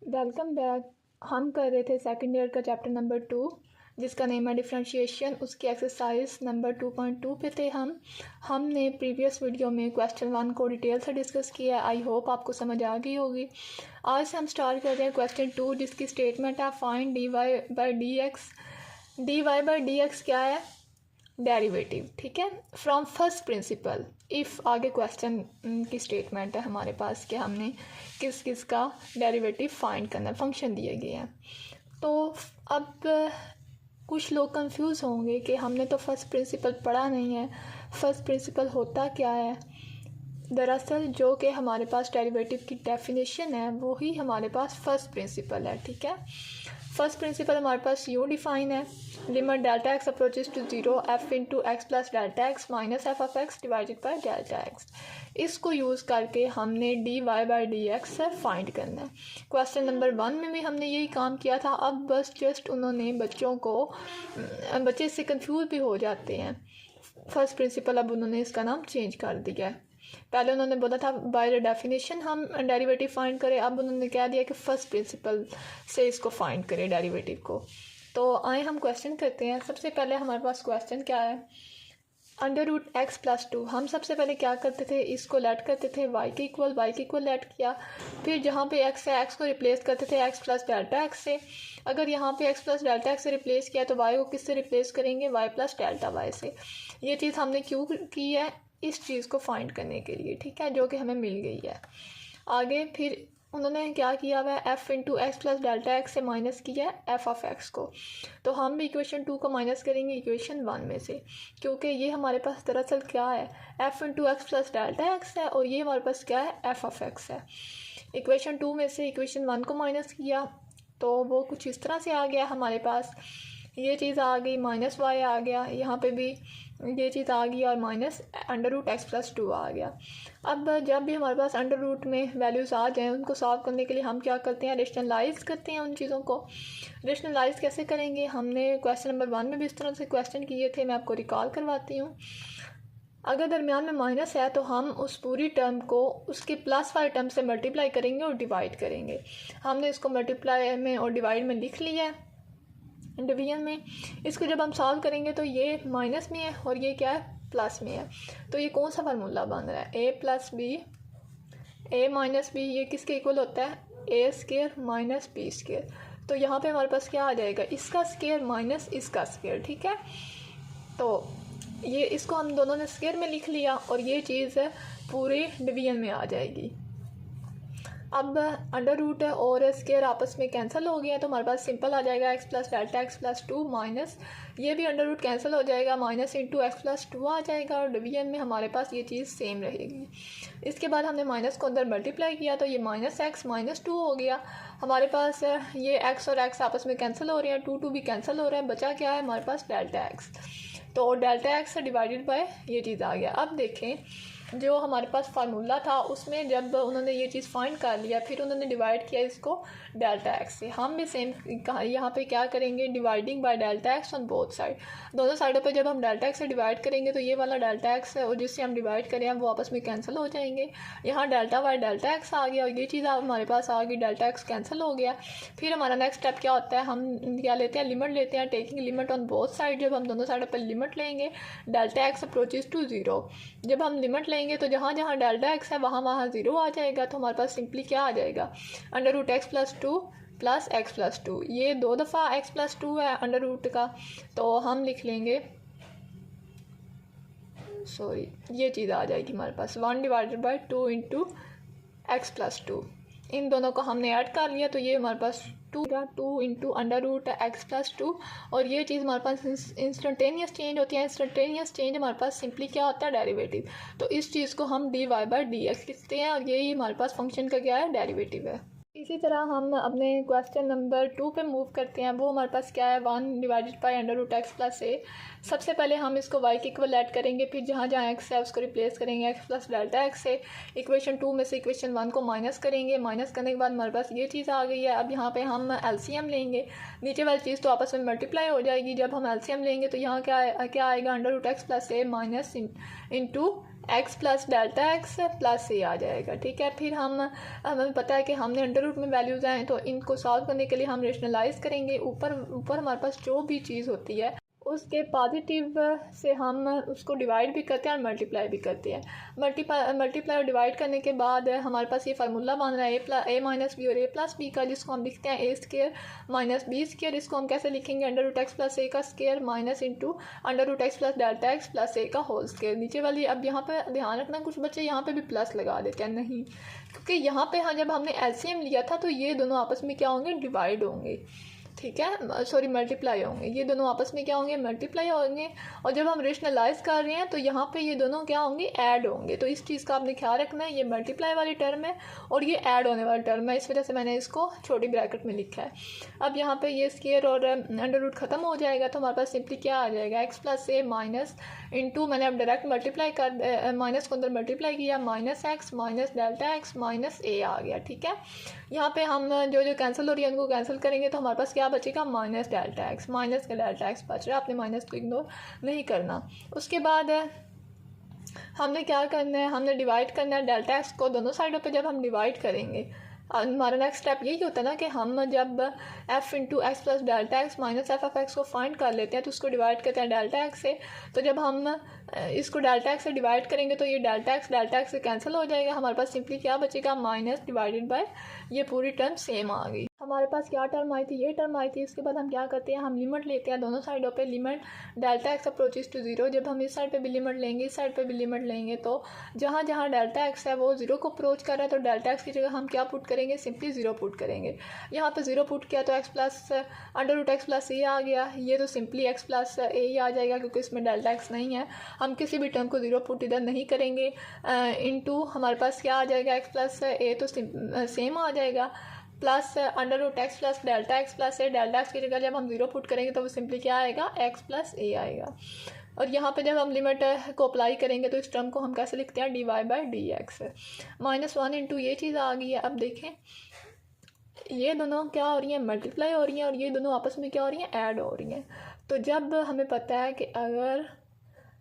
Welcome back. हम कर रहे थे सेकंड ईयर का चैप्टर नंबर 2 जिसका नेम है डिफरेंशिएशन। उसकी एक्सरसाइज नंबर 2.2 पे थे हमने प्रीवियस वीडियो में क्वेश्चन 1 को डिटेल से डिस्कस किया है। आई होप आपको समझ आ गई होगी। आज से हम स्टार्ट कर रहे हैं क्वेश्चन 2 जिसकी स्टेटमेंट है find d y by d x. D y by d x क्या है? डेरिवेटिव। ठीक है, फ्रॉम फर्स्ट प्रिंसिपल इफ़ आगे क्वेश्चन की स्टेटमेंट है हमारे पास कि हमने किस किस का डेरिवेटिव फाइंड करना है, फंक्शन दिए गए हैं। तो अब कुछ लोग कंफ्यूज होंगे कि हमने तो फर्स्ट प्रिंसिपल पढ़ा नहीं है। फर्स्ट प्रिंसिपल होता क्या है? दरअसल जो कि हमारे पास डेरिवेटिव की डेफिनेशन है वो ही हमारे पास फर्स्ट प्रिंसिपल है। ठीक है, फर्स्ट प्रिंसिपल हमारे पास यूँ डिफाइन है, limit delta x approaches to zero f into x plus delta x minus f of x divided by delta x. इसको यूज़ करके हमने d y by d x find करना है। क्वेश्चन नंबर 1 में भी हमने यही काम किया था। अब बस जस्ट उन्होंने बच्चे इससे कंफ्यूज भी हो जाते हैं। फर्स्ट प्रिंसिपल अब उन्होंने इसका नाम चेंज कर दिया है। पहले उन्होंने बोला था बाय द डेफिनेशन हम डेरिवेटिव फाइंड करें, अब उन्होंने कह दिया कि फर्स्ट प्रिंसिपल से इसको फाइंड करें डेरिवेटिव को। तो आए हम क्वेश्चन करते हैं। सबसे पहले हमारे पास क्वेश्चन क्या है, अंडर रूट एक्स प्लस 2। हम सबसे पहले क्या करते थे, इसको लेट करते थे वाई के इक्वल लेट किया। फिर जहाँ पे एक्स है एक्स को रिप्लेस करते थे एक्स प्लस डेल्टा एक्स से। अगर यहाँ पे एक्स प्लस डेल्टा एक्स से रिप्लेस किया तो वाई को किससे रिप्लेस करेंगे, वाई प्लस डेल्टा वाई से। ये चीज़ हमने क्यों की है, इस चीज़ को फाइंड करने के लिए। ठीक है, जो कि हमें मिल गई है। आगे फिर उन्होंने क्या किया हुआ है, F into x plus delta x से माइनस किया है एफ ऑफ एक्स को। तो हम भी इक्वेशन 2 को माइनस करेंगे इक्वेशन 1 में से, क्योंकि ये हमारे पास दरअसल क्या है, F into x plus delta x है और ये हमारे पास क्या है, एफ ऑफ एक्स है। इक्वेशन 2 में से इक्वेशन 1 को माइनस किया तो वो कुछ इस तरह से आ गया हमारे पास। ये चीज़ आ गई, माइनस वाई आ गया, यहाँ पे भी ये चीज़ आ गई और minus under root x plus 2 आ गया। अब जब भी हमारे पास अंडर रूट में वैल्यूज़ आ जाएँ उनको सॉल्व करने के लिए हम क्या करते हैं, रेशनलाइज करते हैं उन चीज़ों को। रेशनलाइज कैसे करेंगे, हमने क्वेश्चन नंबर 1 में भी इस तरह से क्वेश्चन किए थे, मैं आपको रिकॉल करवाती हूँ। अगर दरमियान में माइनस है तो हम उस पूरी टर्म को उसके प्लस वाले टर्म से मल्टीप्लाई करेंगे और डिवाइड करेंगे। हमने इसको मल्टीप्लाई में और डिवाइड में लिख लिया है डिवीजन में। इसको जब हम सॉल्व करेंगे तो ये माइनस में है और ये क्या है, प्लस में है। तो ये कौन सा फार्मूला बन रहा है, ए प्लस बी, ए माइनस बी, ये किसके इक्वल होता है, ए स्केयर माइनस बी स्केयर। तो यहाँ पे हमारे पास क्या आ जाएगा, इसका स्केयर माइनस इसका स्केयर। ठीक है, तो ये इसको हम दोनों ने स्केयर में लिख लिया और ये चीज़ पूरे डिवीजन में आ जाएगी। अब अंडर रूट और स्केयर आपस में कैंसिल हो गया तो हमारे पास सिंपल आ जाएगा x plus delta x plus 2 minus ये भी अंडर रूट कैंसिल हो जाएगा, माइनस इंटू एक्स प्लस 2 आ जाएगा और डिवीजन में हमारे पास ये चीज़ सेम रहेगी। इसके बाद हमने माइनस को अंदर मल्टीप्लाई किया तो ये माइनस एक्स माइनस 2 हो गया हमारे पास। ये एक्स और एक्स आपस में कैंसिल हो रहे हैं, 2 भी कैंसिल हो रहा है, बचा क्या है हमारे पास, डेल्टा एक्स। तो डेल्टा एक्स डिवाइडेड बाय ये चीज़ आ गया। अब देखें जो हमारे पास फार्मूला था उसमें जब उन्होंने ये चीज़ फाइंड कर लिया फिर उन्होंने डिवाइड किया इसको डेल्टा एक्स से। हम भी सेम यहाँ पे क्या करेंगे, dividing by delta x on both side. दोनों साइडों पे जब हम डेल्टा एक्स से डिवाइड करेंगे तो ये वाला डेल्टा एक्स है और जिससे हम डिवाइड करें वो आपस में कैंसिल हो जाएंगे। यहाँ डेल्टा बाय डेल्टा एक्स आ गया और ये चीज़ हमारे पास आ गई, डेल्टा एक्स कैंसिल हो गया। फिर हमारा नेक्स्ट स्टेप क्या होता है, हम क्या लेते हैं, लिमिट लेते हैं, taking limit on both side. जब हम दोनों साइडों पर लिमिट लेंगे delta x approaches to zero, जब हम लिमिट लेंगे तो जहाँ जहाँ डेल्टा एक्स है वहाँ ज़ीरो आ जाएगा। तो हमारे पास सिंपली क्या आ जाएगा, under root x plus 2 plus x plus 2। ये 2 दफ़ा एक्स प्लस 2 है अंडर रूट का, तो हम लिख लेंगे, सॉरी ये चीज़ आ जाएगी हमारे पास 1 divided by 2 into x plus 2। इन दोनों को हमने ऐड कर लिया तो ये हमारे पास 2 into under root x plus 2 और ये चीज़ हमारे पास इंस्टेंटेनियस चेंज होती है। इंस्टेंटेनियस चेंज हमारे पास सिंपली क्या होता है, डेरिवेटिव। तो इस चीज़ को हम d y by d x लिखते हैं और यही हमारे पास फंक्शन का क्या है, डेरिवेटिव है। इसी तरह हम अपने क्वेश्चन नंबर 2 पे मूव करते हैं। वो हमारे पास क्या है, 1 divided by under root x plus a. सबसे पहले हम इसको y के इक्वल ऐड करेंगे, फिर जहाँ जहाँ एक्स है उसको रिप्लेस करेंगे एक्स प्लस डेल्टा एक्स से। इक्वेशन 2 में से इक्वेशन 1 को माइनस करेंगे, माइनस करने के बाद हमारे पास ये चीज़ आ गई है। अब यहाँ पे हम एलसीएम लेंगे, नीचे वाली चीज़ तो आपस में मल्टीप्लाई हो जाएगी। जब हम एलसीएम लेंगे तो यहाँ क्या आएगा, under root x plus a minus into x plus delta x plus a आ जाएगा। ठीक है, फिर हमें पता है कि हमने अंडर रूट में वैल्यूज़ आए तो इनको सॉल्व करने के लिए हम रेशनलाइज करेंगे। ऊपर हमारे पास जो भी चीज़ होती है उसके पॉजिटिव से हम उसको डिवाइड भी करते हैं और मल्टीप्लाई भी करते हैं। मल्टीप्लाई और डिवाइड करने के बाद हमारे पास ये फार्मूला बन रहा है ए माइनस बी और ए प्लस बी का, जिसको हम लिखते हैं a square minus b square. इसको हम कैसे लिखेंगे, under root x plus a का square minus into under root x plus delta x plus a का होल स्केयर। नीचे वाली, अब यहाँ पे ध्यान रखना कुछ बच्चे यहाँ पे भी प्लस लगा देते हैं, नहीं, क्योंकि यहाँ पे जब हमने एलसीएम लिया था तो ये दोनों आपस में क्या होंगे, डिवाइड होंगे। ठीक है, सॉरी मल्टीप्लाई होंगे, ये दोनों आपस में क्या होंगे, मल्टीप्लाई होंगे। और जब हम रेशनलाइज कर रहे हैं तो यहाँ पे ये दोनों क्या होंगे, ऐड होंगे। तो इस चीज़ का आपने ख्याल रखना है, ये मल्टीप्लाई वाली टर्म है और ये ऐड होने वाली टर्म है, इस वजह से मैंने इसको छोटी ब्रैकेट में लिखा है। अब यहाँ पे ये स्केयर और अंडर रूट ख़त्म हो जाएगा तो हमारे पास सिंपली क्या आ जाएगा, x plus a minus into, मैंने अब डायरेक्ट मल्टीप्लाई कर माइनस को अंदर मल्टीप्लाई किया, minus x minus delta x minus a आ गया। ठीक है, यहाँ पे हम जो कैंसिल हो रही है उनको कैंसिल करेंगे तो हमारे पास क्या बचेगा, माइनस डेल्टा एक्स, माइनस का डेल्टा एक्स बच रहा है, आपने माइनस को इग्नोर नहीं करना। उसके बाद हमने क्या करना है, हमने डिवाइड करना है डेल्टा एक्स को दोनों साइडों पे। जब हम डिवाइड करेंगे हमारा नेक्स्ट स्टेप यही होता है ना कि हम जब F into x plus delta x minus f of x को फाइंड कर लेते हैं तो उसको डिवाइड करते हैं डेल्टा एक्स से। तो जब हम इसको डेल्टा एक्स से डिवाइड करेंगे तो ये डेल्टा एक्स से कैंसिल हो जाएगा, हमारे पास सिंपली क्या बचेगा, माइनस डिवाइडेड बाय ये पूरी टर्म सेम आ गई। हमारे पास क्या टर्म आई थी, ये टर्म आई थी। इसके बाद हम क्या करते हैं, हम लिमिट लेते हैं दोनों साइडों पे, limit delta x approaches to zero. जब हम इस साइड पे भी लिमिट लेंगे, इस साइड पे भी लिमिट लेंगे तो जहाँ जहाँ डेल्टा एक्स है वो जीरो को अप्रोच कर रहा है तो डेल्टा एक्स की जगह हम क्या पुट करेंगे, सिंपली जीरो पुट करेंगे। यहाँ पे जीरो पुट किया तो x plus under root x plus a आ गया, ये तो सिंपली एक्स प्लस ए ही आ जाएगा क्योंकि इसमें डेल्टा एक्स नहीं है। हम किसी भी टर्म को जीरो पुट इधर नहीं करेंगे। इनटू हमारे पास क्या आ जाएगा, एक्स प्लस ए तो सेम आ जाएगा, plus under root x plus delta x plus a, delta x की जगह जब हम जीरो पुट करेंगे तो वो सिंपली क्या आएगा, एक्स प्लस ए आएगा। और यहाँ पे जब हम लिमिट को अप्लाई करेंगे तो इस टर्म को हम कैसे लिखते हैं, d y by d x minus one into ये चीज़ आ गई है। अब देखें ये दोनों क्या हो रही हैं, मल्टीप्लाई हो रही हैं और ये दोनों आपस में क्या हो रही हैं, ऐड हो रही हैं। तो जब हमें पता है कि अगर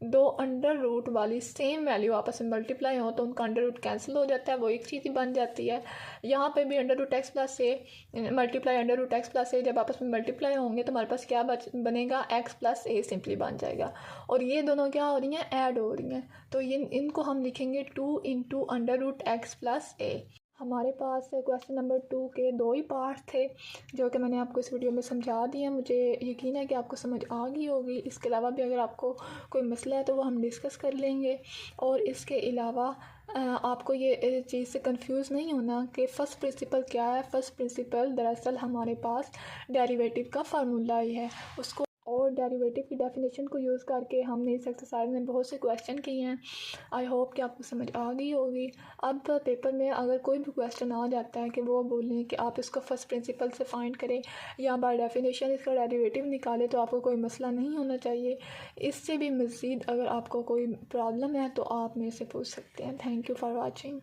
दो अंडर रूट वाली सेम वैल्यू आपस में मल्टीप्लाई हो तो उनका अंडर रूट कैंसिल हो जाता है, वो एक चीज़ ही बन जाती है। यहाँ पे भी under root x plus a multiply under root x plus a जब आपस में मल्टीप्लाई होंगे तो हमारे पास क्या बनेगा, एक्स प्लस ए सिंपली बन जाएगा। और ये दोनों क्या हो रही हैं, ऐड हो रही हैं, तो ये इनको हम लिखेंगे 2 into under root x plus a. हमारे पास क्वेश्चन नंबर 2 के दो ही पार्ट थे जो कि मैंने आपको इस वीडियो में समझा दिए। मुझे यकीन है कि आपको समझ आ गई होगी। इसके अलावा भी अगर आपको कोई मसला है तो वो हम डिस्कस कर लेंगे। और इसके अलावा आपको ये चीज़ से कंफ्यूज नहीं होना कि फ़र्स्ट प्रिंसिपल क्या है। फ़र्स्ट प्रिंसिपल दरअसल हमारे पास डेरिवेटिव का फार्मूला ही है, उसको और डेरिवेटिव की डेफिनेशन को यूज़ करके हमने इस एक्सरसाइज में बहुत से क्वेश्चन किए हैं। आई होप कि आपको समझ आ गई होगी। अब पेपर में अगर कोई भी क्वेश्चन आ जाता है कि वो बोलें कि आप इसको फर्स्ट प्रिंसिपल से फाइंड करें या बाय डेफिनेशन इसका डेरिवेटिव निकालें तो आपको कोई मसला नहीं होना चाहिए। इससे भी मज़ीद अगर आपको कोई प्रॉब्लम है तो आप मेरे से पूछ सकते हैं। Thank you for watching.